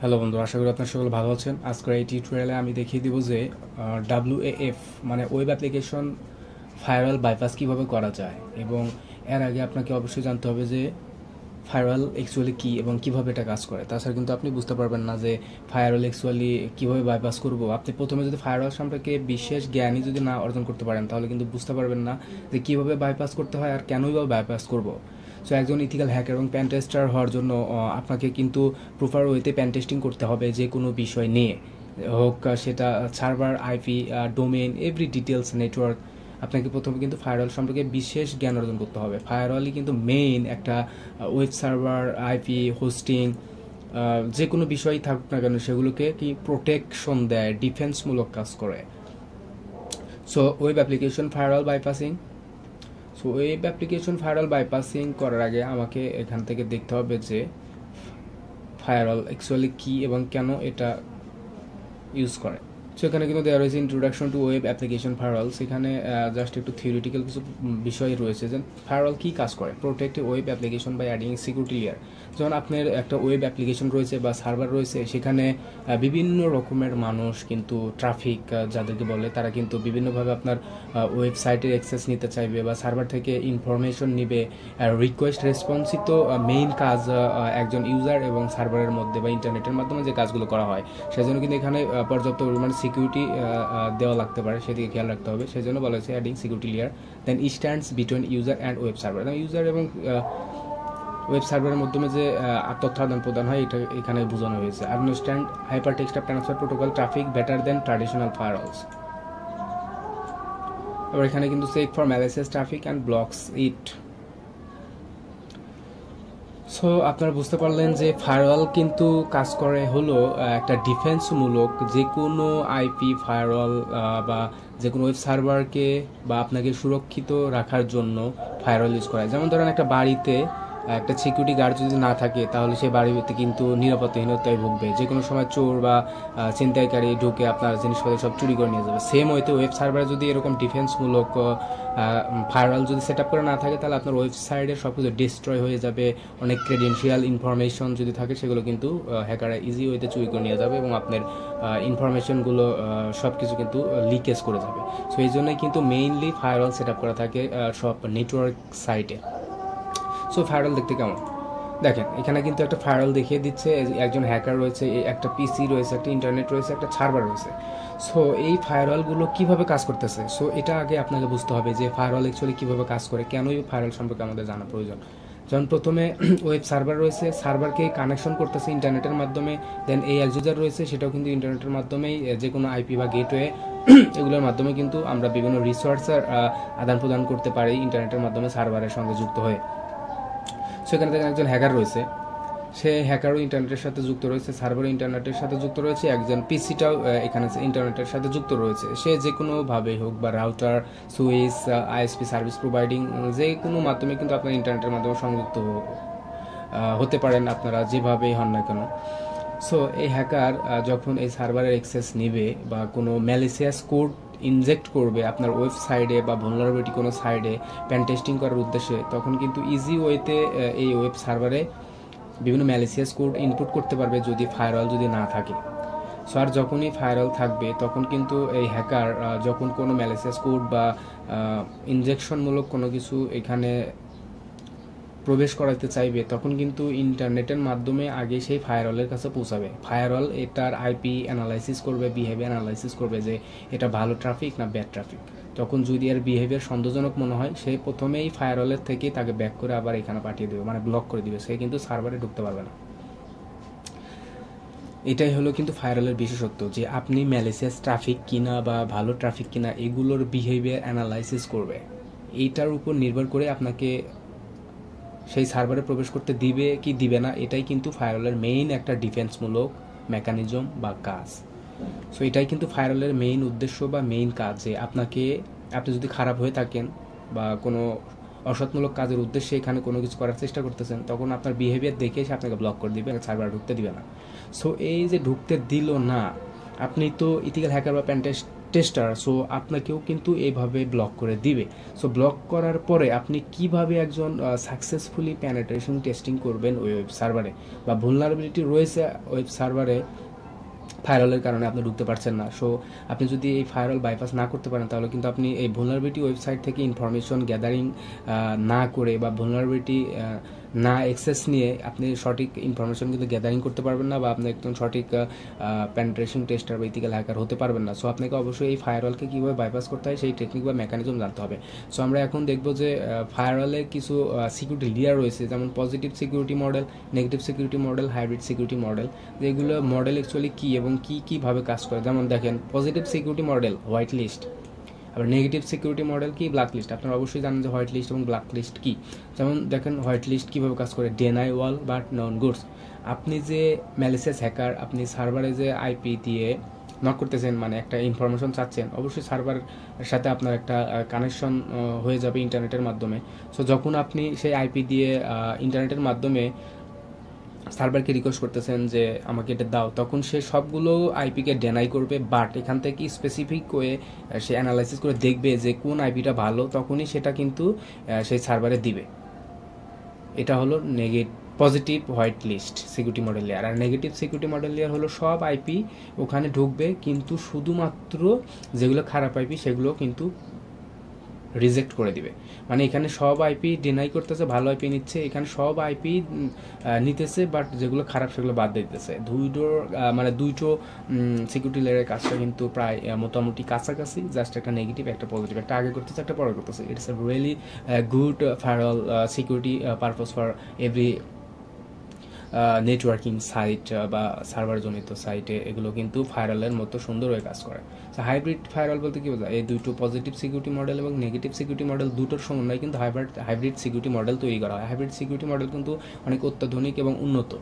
Hello বন্ধু, আশা করি আপনার সকলে ভালো আছেন। আজকের এই টিউটোরিয়ালে আমি দেখিয়ে দিব যে WAF মানে ওয়েব অ্যাপ্লিকেশন ফায়ারওয়াল বাইপাস কিভাবে করা যায়। এবং এর আগে আপনাকে অবশ্যই জানতে হবে যে ফায়ারওয়াল অ্যাকচুয়ালি কী এবং কিভাবে এটা কাজ করে। তাছাড়া কিন্তু আপনি বুঝতে পারবেন না যে ফায়ারওয়াল অ্যাকচুয়ালি কীভাবে বাইপাস করব। আপনি প্রথমে যদি ফায়ারওয়াল সম্পর্কে বিশেষ জ্ঞানই যদি না অর্জন করতে পারেন, তাহলে কিন্তু বুঝতে পারবেন না যে কীভাবে বাইপাস করতে হয় আর কেনই বা বাইপাস করব। সো একজন ইথিক্যাল হ্যাকার এবং প্যান টেস্টার হওয়ার জন্য আপনাকে কিন্তু প্রপার ওয়েতে প্যান টেস্টিং করতে হবে, যে কোনো বিষয় নিয়ে হোক, সেটা server, IP, domain, every details, network. আপনাকে প্রথমে কিন্তু ফায়ারওয়াল সম্পর্কে বিশেষ জ্ঞান অর্জন করতে হবে। ফায়ারওয়ালই কিন্তু মেইন একটা ওয়েব সার্ভার, আইপি, হোস্টিং, যে কোনো বিষয়ই থাকুক না কেন সেগুলোকে কি প্রোটেকশন দেয়, ডিফেন্সমূলক কাজ করে। So web application firewall bypassing. So web application firewall bypassing করার আগে আমাকে এখান থেকে দেখতে হবে যে ফায়ারওয়াল অ্যাকচুয়ালি কী এবং কেন এটা ইউজ করে। সো এখানে কিন্তু দেওয়া রয়েছে introduction to web application firewall. সেখানে জাস্ট একটু থিওরিটিক্যাল কিছু বিষয় রয়েছে যে ফায়ারওয়াল কী কাজ করে। Protect web application by adding security layer. যেমন আপনার একটা ওয়েব অ্যাপ্লিকেশন রয়েছে বা সার্ভার রয়েছে, সেখানে বিভিন্ন রকমের মানুষ কিন্তু ট্রাফিক যাদেরকে বলে, তারা কিন্তু বিভিন্নভাবে আপনার ওয়েবসাইটের অ্যাক্সেস নিতে চাইবে বা সার্ভার থেকে ইনফরমেশন নিবে। রিকোয়েস্ট রেসপন্সই তো মেইন কাজ একজন ইউজার এবং সার্ভারের মধ্যে বা ইন্টারনেটের মাধ্যমে যে কাজগুলো করা হয়। সেজন্য কিন্তু এখানে পর্যাপ্ত পরিমাণে সিকিউরিটি দেওয়া লাগতে পারে, সেদিকে খেয়াল রাখতে হবে। সেই জন্য বলা হয়েছে adding security layer. Then stands between user and web server. User এবং ওয়েব সার্ভারের মাধ্যমে যে তথ্য আদান প্রদান হয়, এটা এখানে বোঝানো হয়েছে। Understand hyper text transfer protocol traffic better than traditional firewalls. এবার এখানে কিন্তু check for malicious traffic and blocks it. So আপনারা বুঝতে পারলেন যে ফায়ারওয়াল কিন্তু কাজ করে হলো একটা ডিফেন্সমূলক, যে কোনো আইপি ফায়ারওয়াল বা যে কোনো ওয়েব সার্ভারকে বা আপনাকে সুরক্ষিত রাখার জন্য ফায়ারওয়াল ইউজ করা। যেমন ধরেন একটা বাড়িতে একটা সিকিউরিটি গার্ড যদি না থাকে, তাহলে সেই বাড়িতে কিন্তু নিরাপত্তাহীনতায় ভুগবে। যে কোনো সময় চোর বা ছিনতাইকারী ঢুকে আপনার জিনিসপত্র সব চুরি করে নিয়ে যাবে। সেম ওয়েতে ওয়েব সার্ভারে যদি এরকম ডিফেন্সমূলক ফায়ারওয়াল যদি সেট আপ করে না থাকে, তাহলে আপনার ওয়েবসাইটের সব কিছু ডিস্ট্রয় হয়ে যাবে। অনেক ক্রেডেন্সিয়াল ইনফরমেশন যদি থাকে, সেগুলো কিন্তু হ্যাকাররা ইজি ওয়েতে চুরি করে নিয়ে যাবে এবং আপনার ইনফরমেশনগুলো সব কিছু কিন্তু লিকেজ করে যাবে। সো এই জন্যই কিন্তু মেইনলি ফায়ারওয়াল সেট আপ করা থাকে সব নেটওয়ার্ক সাইটে। সো ফায়ারওয়াল দেখতে কেমন দেখেন, এখানে কিন্তু একটা ফায়ারওয়াল দেখিয়ে দিচ্ছে। একজন হ্যাকার রয়েছে, একটা পিসি রয়েছে, একটা ইন্টারনেট রয়েছে, একটা সার্ভার রয়েছে। সো এই ফায়ারওয়ালগুলো কীভাবে কাজ করতেছে, সো এটা আগে আপনাকে বুঝতে হবে যে ফায়ারওয়াল অ্যাকচুয়ালি কীভাবে কাজ করে, কেনই ফায়ারওয়াল সম্পর্কে আমাদের জানা প্রয়োজন। যেমন প্রথমে ওয়েব সার্ভার রয়েছে, সার্ভারকে কানেকশন করতেছে ইন্টারনেটের মাধ্যমে। দেন এই এক ইউজার রয়েছে, সেটাও কিন্তু ইন্টারনেটের মাধ্যমেই, যে কোনো আইপি বা গেটওয়ে এগুলোর মাধ্যমে কিন্তু আমরা বিভিন্ন রিসোর্সের আদান প্রদান করতে পারি ইন্টারনেটের মাধ্যমে সার্ভারের সঙ্গে যুক্ত হয়ে। সেখানে দেখেন একজন হ্যাকার রয়েছে, সে হ্যাকারও ইন্টারনেটের সাথে যুক্ত রয়েছে, সার্ভারও ইন্টারনেটের সাথে যুক্ত রয়েছে, একজন পিসিটাও এখানে ইন্টারনেটের সাথে যুক্ত রয়েছে। সে যে কোনোভাবে হোক, বা router, switch, ISP service providing, যে কোনো মাধ্যমে কিন্তু আপনার ইন্টারনেটের মাধ্যমে সংযুক্ত হতে পারেন, আপনারা যেভাবেই হন না কেন। সো এই হ্যাকার যখন এই সার্ভারের অ্যাক্সেস নেবে বা কোনো ম্যালিসিয়াস কোড ইনজেক্ট করবে আপনার ওয়েবসাইটে বা ভুলনারেবিলিটি কোনো সাইডে প্যান টেস্টিং করার উদ্দেশ্যে, তখন কিন্তু ইজি ওয়েতে এই ওয়েব সার্ভারে বিভিন্ন ম্যালিসিয়াস কোড ইনপুট করতে পারবে যদি ফায়ারওয়াল যদি না থাকে। সো আর যখনই ফায়ারওয়াল থাকবে, তখন কিন্তু এই হ্যাকার যখন কোনো ম্যালিসিয়াস কোড বা ইনজেকশনমূলক কোনো কিছু এখানে প্রবেশ করাতে চাইবে, তখন কিন্তু ইন্টারনেটের মাধ্যমে আগে সেই ফায়ারওয়ালের কাছে পৌঁছাবে। ফায়ারওয়াল এটার আইপি অ্যানালাইসিস করবে, বিহেভিয়ার অ্যানালাইসিস করবে যে এটা ভালো ট্রাফিক না ব্যাড ট্রাফিক। তখন যদি এর বিহেভিয়ার সন্দেহজনক মনে হয়, সে প্রথমেই ফায়ারওয়ালের থেকে তাকে ব্যাক করে আবার এখানে পাঠিয়ে দেবে, মানে ব্লক করে দিবে। সে কিন্তু সার্ভারে ঢুকতে পারবে না। এটাই হলো কিন্তু ফায়ারওয়ালের বিশেষত্ব, যে আপনি ম্যালিসিয়াস ট্রাফিক কিনা বা ভালো ট্রাফিক কিনা এগুলোর বিহেভিয়ার অ্যানালাইসিস করবে। এইটার উপর নির্ভর করে আপনাকে সেই সার্ভারে প্রবেশ করতে দিবে কি দিবে না, এটাই কিন্তু ফায়ারওয়ালের মেইন একটা ডিফেন্সমূলক মেকানিজম বা কাজ। সো এটাই কিন্তু ফায়ারওয়ালের মেইন উদ্দেশ্য বা মেইন কাজ, যে আপনি যদি খারাপ হয়ে থাকেন বা কোনো অসৎমূলক কাজের উদ্দেশ্যে এখানে কোনো কিছু করার চেষ্টা করতেছেন, তখন আপনার বিহেভিয়ার দেখে সে আপনাকে ব্লক করে দিবে, সার্ভারে ঢুকতে দিবে না। সো এই যে ঢুকতে দিল না, আপনি তো ইথিক্যাল হ্যাকার বা প্যান টেস্টার, সো আপনাকেও কিন্তু এইভাবে ব্লক করে দিবে। সো ব্লক করার পরে আপনি কিভাবে একজন সাকসেসফুলি পেনিট্রেশন টেস্টিং করবেন ওই ওয়েব সার্ভারে, বা ভুলনারেবিলিটি রয়েছে ওয়েব সার্ভারে ফায়ারওয়ালের কারণে আপনি ঢুকতে পারছেন না। সো আপনি যদি এই ফায়ারওয়াল বাইপাস না করতে পারেন, তাহলে কিন্তু আপনি এই ভুলনারেবিলিটি ওয়েবসাইট থেকে ইনফরমেশন গ্যাদারিং না করে বা ভুলনারেবিলিটি না অ্যাক্সেস নিয়ে আপনি সঠিক ইনফরমেশন কিন্তু গ্যাদারিং করতে পারবেন না, বা আপনি একজন সঠিক পেনিট্রেশন টেস্টার বা ইথিক্যাল হ্যাকার হতে পারবেন না। সো আপনাকে অবশ্যই এই ফায়ারওয়ালকে কীভাবে বাইপাস করতে হয় সেই টেকনিক বা মেকানিজম জানতে হবে। সো আমরা এখন দেখব যে ফায়ারওয়ালের কিছু সিকিউরিটি লেয়ার রয়েছে, যেমন positive security model, negative security model, hybrid security model. যেগুলো মডেল অ্যাকচুয়ালি কী এবং কীভাবে কাজ করে। যেমন দেখেন, positive security model white list, আবার নেগেটিভ সিকিউরিটি মডেল কি ব্ল্যাক লিস্ট। আপনারা অবশ্যই জানেন যে হোয়াইট লিস্ট এবং ব্ল্যাক লিস্ট কি। যেমন দেখেন হোয়াইট লিস্ট কীভাবে কাজ করে, deny all but known goods. আপনি যে ম্যালিসিয়াস হ্যাকার, আপনি সার্ভারে যে আইপি দিয়ে নক করতেছেন, মানে একটা ইনফরমেশন চাচ্ছেন, অবশ্যই সার্ভারের সাথে আপনার একটা কানেকশন হয়ে যাবে ইন্টারনেটের মাধ্যমে। সো যখন আপনি সেই আইপি দিয়ে ইন্টারনেটের মাধ্যমে সার্ভারকে রিকোয়েস্ট করতেছেন যে আমাকে এটা দাও, তখন সে সবগুলো আইপিকে ডেনাই করবে, বাট এখান থেকে স্পেসিফিক হয়ে সে অ্যানালাইসিস করে দেখবে যে কোন আইপিটা ভালো, তখনই সেটা কিন্তু সেই সার্ভারে দিবে। এটা হলো positive white list security model layer. আর নেগেটিভ সিকিউরিটি মডেল লেয়ার হলো সব আইপি ওখানে ঢুকবে, কিন্তু শুধুমাত্র যেগুলো খারাপ আইপি সেগুলো কিন্তু রিজেক্ট করে দিবে। মানে এখানে সব আইপি ডিনাই করতেছে, ভালো আইপি নিচ্ছে, এখানে সব আইপি নিতেছে, বাট যেগুলো খারাপ সেগুলো বাদ দিতেছে। দুইটো সিকিউরিটি লেয়ারের কাজটা কিন্তু প্রায় মোটামুটি কাছাকাছি, জাস্ট একটা নেগেটিভ একটা পজিটিভ, একটা আগে করতেছে একটা পরে করতেছে। It's a really good firewall security purpose for every networking site বা সার্ভার জনিত সাইটে এগুলো কিন্তু ফায়ারওয়ালের মতো সুন্দর হয়ে কাজ করে। সো হাইব্রিড ফায়ারওয়াল বলতে কী বোঝায়, এই দুটো পজিটিভ সিকিউরিটি মডেল এবং নেগেটিভ সিকিউরিটি মডেল দুটোর সমন্বয়ে কিন্তু হাইব্রিড সিকিউরিটি মডেল তৈরি করা হয়। হাইব্রিড সিকিউরিটি মডেল কিন্তু অনেক অত্যাধুনিক এবং উন্নত।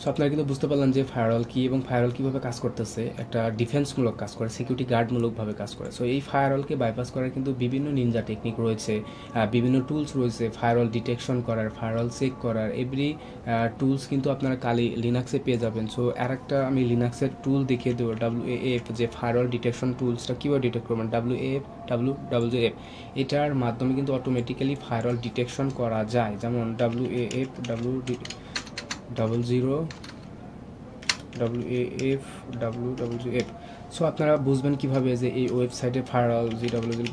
সো আপনারা কিন্তু বুঝতে পারলেন যে ফায়ারওয়াল কী এবং ফায়ারওয়াল কীভাবে কাজ করতেছে। একটা ডিফেন্সমূলক কাজ করে, সিকিউরিটি গার্ডমূলকভাবে কাজ করে। সো এই ফায়ারওয়ালকে বাইপাস করার কিন্তু বিভিন্ন নিনজা টেকনিক রয়েছে, বিভিন্ন টুলস রয়েছে ফায়ারওয়াল ডিটেকশন করার, ফায়ারওয়াল চেক করার। এভরি টুলস কিন্তু আপনারা লিনাক্সে পেয়ে যাবেন। সো আর একটা আমি লিনাক্সের টুল দেখিয়ে দেবো, WAF, যে ফায়ারওয়াল ডিটেকশন টুলসটা কীভাবে ডিটেক্ট করবেন। WAF এটার মাধ্যমে কিন্তু অটোমেটিক্যালি ফায়ারওয়াল ডিটেকশন করা যায়। যেমন WAF WAF। সো আপনারা বুঝবেন কিভাবে যে এই ওয়েবসাইটে ফায়ারওয়াল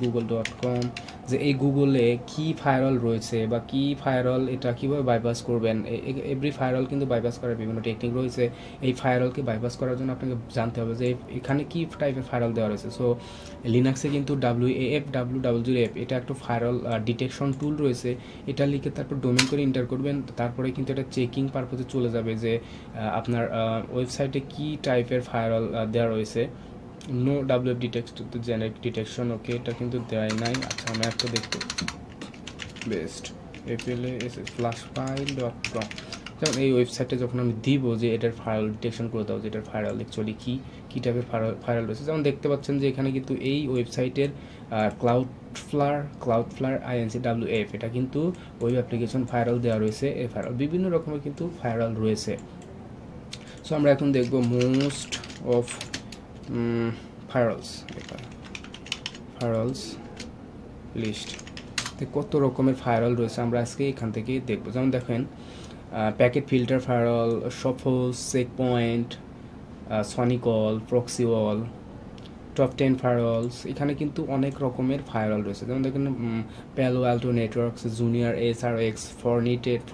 google.com, যে এই গুগলে কি ফায়ারওয়াল রয়েছে বা কি ফায়ারওয়াল এটা কিভাবে বাইপাস করবেন। এভরি ফায়ারওয়াল কিন্তু বাইপাস করার বিভিন্ন টেকনিক রয়েছে। এই ফায়ারওয়ালকে বাইপাস করার জন্য আপনাকে জানতে হবে যে এখানে কি টাইপের ফায়ারওয়াল দেওয়া রয়েছে। সো লিনাক্সে কিন্তু WAF এটা একটা ফায়ারওয়াল ডিটেকশন টুল রয়েছে। এটা লিখে তারপর ডোমেন করে এন্টার করবেন, তারপরে কিন্তু এটা চেকিং পারপোজে চলে যাবে যে আপনার ওয়েবসাইটে কি টাইপের ফায়ারওয়াল দেওয়া রয়েছে। নো WF ডিটেকশন, ওকে, এটা কিন্তু দেওয়াই নাই। আচ্ছা, আমি একটা দেখতে বেস্ট flashfile.com। যেমন এই ওয়েবসাইটে যখন আমি দিব যে এটার ফায়ারওয়াল ডিটেকশন করে দাও, যে এটার ফায়ারওয়াল অ্যাকচুয়ালি কী টাইপের ফায়ারওয়াল রয়েছে, যেমন দেখতে পাচ্ছেন যে এখানে কিন্তু এই ওয়েবসাইটের ক্লাউডফ্লার INCWF এটা কিন্তু ওয়েব অ্যাপ্লিকেশন ফায়ারওয়াল দেওয়া রয়েছে। এই ফায়ারওয়াল বিভিন্ন রকমের কিন্তু ফায়ারওয়াল রয়েছে। সো আমরা এখন দেখব মোস্ট অফ ফায়ারওয়ালস লিস্ট, কত রকমের ফায়ারওয়াল রয়েছে আমরা আজকে এখান থেকে দেখব। যেমন দেখেন, packet filter firewall, Sophos, Check Point, SonicWall, proxywall, top 10 firewalls. এখানে কিন্তু অনেক রকমের ফায়ারওয়াল রয়েছে। যেমন দেখেন, Palo Alto Networks, Juniper SRX,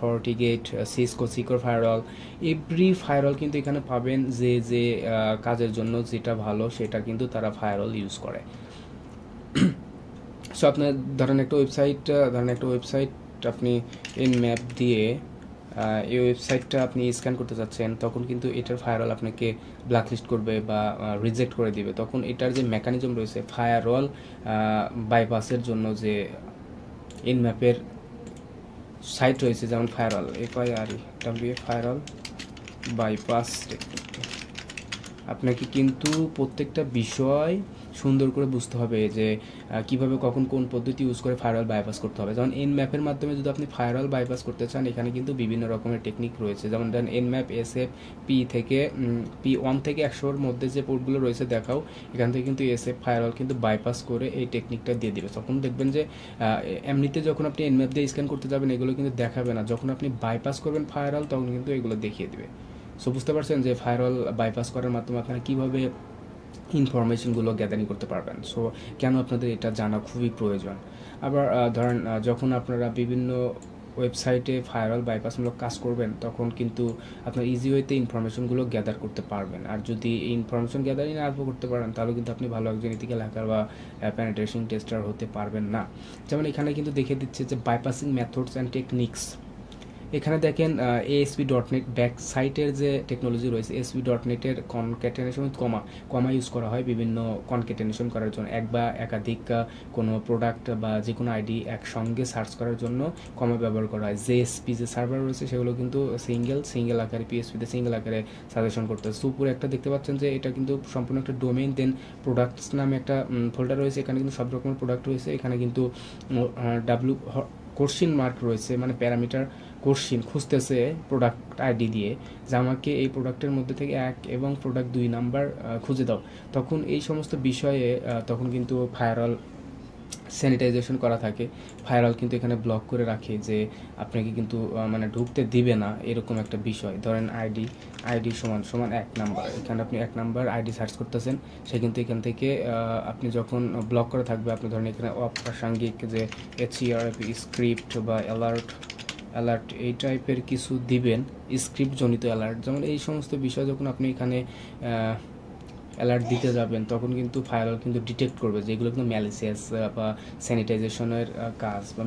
FortiGate, Cisco secure firewall. Every firewall কিন্তু এখানে পাবেন, যে কাজের জন্য যেটা ভালো সেটা কিন্তু তারা ফায়ারওয়াল ইউজ করে। সো আপনার ধরেন একটা ওয়েবসাইট আপনি ম্যাপ দিয়ে এই ওয়েবসাইটটা আপনি স্ক্যান করতে চাচ্ছেন, তখন কিন্তু এটার ফায়ারওয়াল আপনাকে ব্ল্যাকলিস্ট করবে বা রিজেক্ট করে দিবে। তখন এটার যে মেকানিজম রয়েছে ফায়ারওয়াল বাইপাসের জন্য, যে ম্যাপের সাইট রয়েছে, যেমন ফায়ারওয়াল ফায়ারওয়াল বাইপাস টেকনিক, আপনাকে কিন্তু প্রত্যেকটা বিষয় সুন্দর করে বুঝতে হবে যে কিভাবে কখন কোন পদ্ধতি ইউজ করে ফায়ারওয়াল বাইপাস করতে হবে। যেমন এনম্যাপের মাধ্যমে যদি আপনি ফায়ারওয়াল বাইপাস করতে চান, এখানে কিন্তু বিভিন্ন রকমের টেকনিক রয়েছে। যেমন ধরেন এনম্যাপ এসএফ P1 থেকে 100-র মধ্যে যে পোর্টগুলো রয়েছে দেখাও, এখান থেকে কিন্তু এসএফ ফায়ারওয়াল কিন্তু বাইপাস করে এই টেকনিকটা দিয়ে দিবে। তখন দেখবেন যে এমনিতে যখন আপনি এনম্যাপ দিয়ে স্ক্যান করতে যাবেন এগুলো কিন্তু দেখাবে না, যখন আপনি বাইপাস করবেন ফায়ারওয়াল তখন কিন্তু এগুলো দেখিয়ে দিবে। সো বুঝতে পারছেন যে ফায়ারওয়াল বাইপাস করার মাধ্যমে আপনারা কীভাবে ইনফরমেশনগুলো গ্যাদারিং করতে পারবেন। সো কেন আপনাদের এটা জানা খুবই প্রয়োজন। আবার ধরেন যখন আপনারা বিভিন্ন ওয়েবসাইটে ফায়ারওয়াল বাইপাসমূলক কাজ করবেন তখন কিন্তু আপনার ইজি ওয়েতে ইনফরমেশনগুলো গ্যাদার করতে পারবেন। আর যদি এই ইনফরমেশন গ্যাদারিং না করতে পারেন তাহলে কিন্তু আপনি ভালো একজন ইথিক্যাল হ্যাকার বা পেনিট্রেশন টেস্টার হতে পারবেন না। যেমন এখানে কিন্তু দেখে দিচ্ছে যে বাইপাসিং মেথডস অ্যান্ড টেকনিক্স। এখানে দেখেন ASP.NET ব্যাক সাইটের যে টেকনোলজি রয়েছে, ASP.NET-এর কনক্যাটেনেশন কমা ইউজ করা হয় বিভিন্ন কনক্যাটেনেশন করার জন্য। এক বা একাধিক কোনো প্রোডাক্ট বা যে কোনো আইডি একসঙ্গে সার্চ করার জন্য কমা ব্যবহার করা হয়। JSP যে সার্ভার রয়েছে সেগুলো কিন্তু সিঙ্গেল আকারে PHP-তে সিঙ্গেল আকারে সাজেশন করতে হয়। উপরে একটা দেখতে পাচ্ছেন যে এটা কিন্তু সম্পূর্ণ একটা ডোমেইন, দেন প্রোডাক্টস নামে একটা ফোল্ডার রয়েছে, এখানে কিন্তু সব রকমের প্রোডাক্ট রয়েছে। এখানে কিন্তু কোশ্চিন মার্ক রয়েছে, মানে প্যারামিটার কোশ্চিন খুঁজতেছে প্রোডাক্ট আইডি দিয়ে যে আমাকে এই প্রোডাক্টের মধ্যে থেকে 1 এবং প্রোডাক্ট 2 নাম্বার খুঁজে দাও। তখন এই সমস্ত বিষয়ে তখন কিন্তু ফায়ারওয়াল স্যানিটাইজেশন করা থাকে। ফায়ারওয়াল কিন্তু এখানে ব্লক করে রাখে যে আপনাকে কিন্তু মানে ঢুকতে দিবে না এরকম একটা বিষয়। ধরেন আইডি সমান 1 নাম্বার, এখানে আপনি 1 নাম্বার আইডি সার্চ করতেছেন, সে কিন্তু এখান থেকে আপনি যখন ব্লক করে থাকবে, আপনি ধরেন এখানে অপ্রাসঙ্গিক যে HERP স্ক্রিপ্ট বা অ্যালার্ট এই টাইপের কিছু দিবেন, স্ক্রিপ্ট জনিত অ্যালার্ট। যেমন এই সমস্ত বিষয় যখন আপনি এখানে অ্যালার্ট দিতে যাবেন তখন কিন্তু ফায়ারওয়াল কিন্তু ডিটেক্ট করবে যে এগুলো কিন্তু ম্যালিসিয়াস বা স্যানিটাইজেশনের কাজ। বা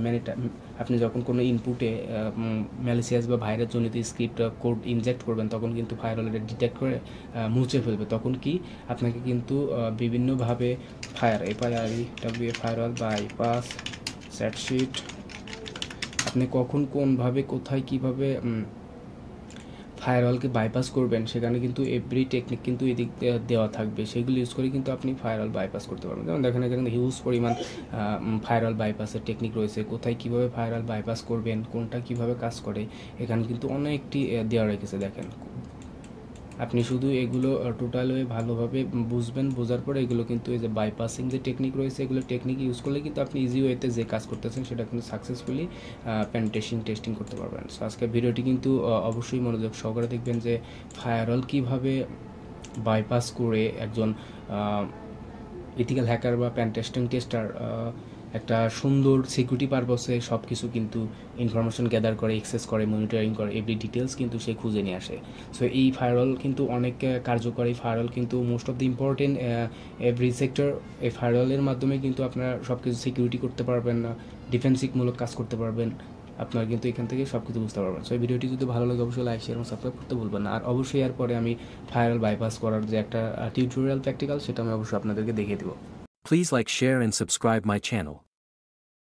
আপনি যখন কোনো ইনপুটে ম্যালিসিয়াস বা ভাইরাস জনিত স্ক্রিপ্ট কোড ইনজেক্ট করবেন তখন কিন্তু ফায়ারওয়াল এটা ডিটেক্ট করে মুছে ফেলবে। তখন কি আপনাকে কিন্তু বিভিন্নভাবে ফায়ারওয়াল বাইপাস সেটশিট আপনি কখন কোনভাবে কোথায় কিভাবে ফায়ারওয়ালকে বাইপাস করবেন সেখানে কিন্তু এভরি টেকনিক কিন্তু এদিক দেওয়া থাকবে, সেগুলো ইউজ করে কিন্তু আপনি ফায়ারওয়াল বাইপাস করতে পারবেন। যেমন দেখেন এখানে হিউজ পরিমাণ ফায়ারওয়াল বাইপাসের টেকনিক রয়েছে, কোথায় কিভাবে ফায়ারওয়াল বাইপাস করবেন, কোনটা কিভাবে কাজ করে, এখানে কিন্তু অনেকটি দেওয়া রেখেছে। দেখেন আপনি শুধু এগুলো টোটাল ওয়ে ভালোভাবে বুঝবেন, বোঝার পরে এগুলো কিন্তু এই যে বাইপাসিং যে টেকনিক রয়েছে এগুলো টেকনিক ইউজ করলে কিন্তু আপনি ইজি ওয়েতে যে কাজ করতেছেন সেটা কিন্তু সাকসেসফুলি টেস্টিং করতে পারবেন। সো আজকের ভিডিওটি কিন্তু অবশ্যই মনোযোগ সহকারে দেখবেন যে ফায়ারওয়াল কীভাবে বাইপাস করে একজন ইথিক্যাল হ্যাকার বা পেনিট্রেশন টেস্টার একটা সুন্দর সিকিউরিটি পারপাসে সব কিছু কিন্তু ইনফরমেশন গ্যাদার করে, অ্যাক্সেস করে, মনিটরিং করে, এভরি ডিটেলস কিন্তু সে খুঁজে নিয়ে আসে। সো এই ফায়ারওয়াল কিন্তু অনেক কার্যকরী। ফায়ারওয়াল কিন্তু most of the important every sector. এই ফায়ারওয়ালের মাধ্যমে কিন্তু আপনারা সব কিছু সিকিউরিটি করতে পারবেন, ডিফেন্সিভমূলক কাজ করতে পারবেন, আপনারা কিন্তু এখান থেকে সব কিছু বুঝতে পারবেন। সো এই ভিডিওটি যদি ভালো লাগে অবশ্যই লাইক, শেয়ার এবং সাবস্ক্রাইব করতে ভুলবেন না। আর অবশ্যই এরপরে আমি ফায়ারওয়াল বাইপাস করার যে একটা টিউটোরিয়াল প্র্যাকটিক্যাল সেটা আমি অবশ্যই আপনাদেরকে দেখিয়ে দেবো। Please like, share and subscribe my channel.